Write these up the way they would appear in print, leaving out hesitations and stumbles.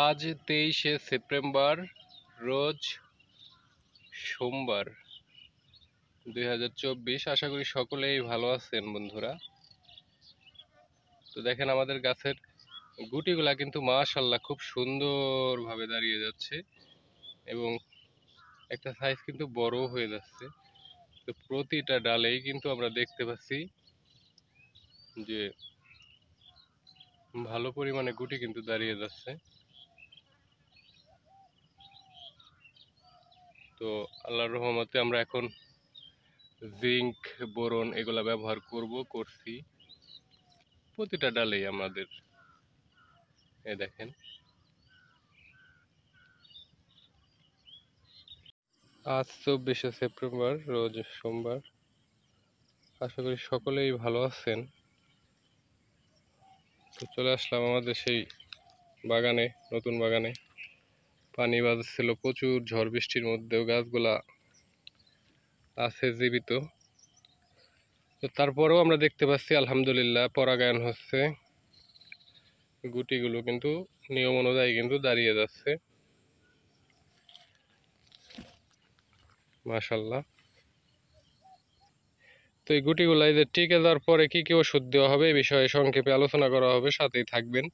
আজ 23শে সেপ্টেম্বর, রোজ সোমবার 2024। আশা করি সকলেই ভালো আছেন বন্ধুরা। তো দেখেন আমাদের গাছের গুটিগুলা কিন্তু মাশাআল্লাহ খুব সুন্দরভাবে দাঁড়িয়ে যাচ্ছে এবং একটা সাইজ কিন্তু বড় হয়ে যাচ্ছে। তো প্রতিটা ডালেই কিন্তু আমরা দেখতে পাচ্ছি যে ভালো পরিমাণে গুটি কিন্তু দাঁড়িয়ে যাচ্ছে। তো আল্লাহর রহমতে আমরা এখন জিঙ্ক, বোরন এগুলা ব্যবহার করছি প্রতিটা ডালেই আমাদের। দেখেন আজ 24শে সেপ্টেম্বর, রোজ সোমবার। আশা করি সকলেই ভালো আছেন। তো চলে আসলাম আমাদের সেই বাগানে, নতুন বাগানে। পানি বাজছিল প্রচুর, ঝড় বৃষ্টির মধ্যেও গাছগুলা আছে জীবিত। তো তারপরেও আমরা দেখতে পাচ্ছি আলহামদুলিল্লাহ পরাগায়ন হচ্ছে, গুটিগুলো কিন্তু নিয়ম অনুযায়ী কিন্তু দাঁড়িয়ে যাচ্ছে মাশাআল্লাহ। তো এই গুটিগুলা এই যে টিকে যাওয়ার পরে কি কি ওষুধ দেওয়া হবে এই বিষয়ে সংক্ষেপে আলোচনা করা হবে, সাথেই থাকবেন।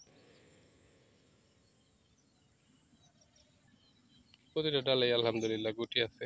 প্রতিটা ডালে আলহামদুলিল্লাহ গুটি আছে।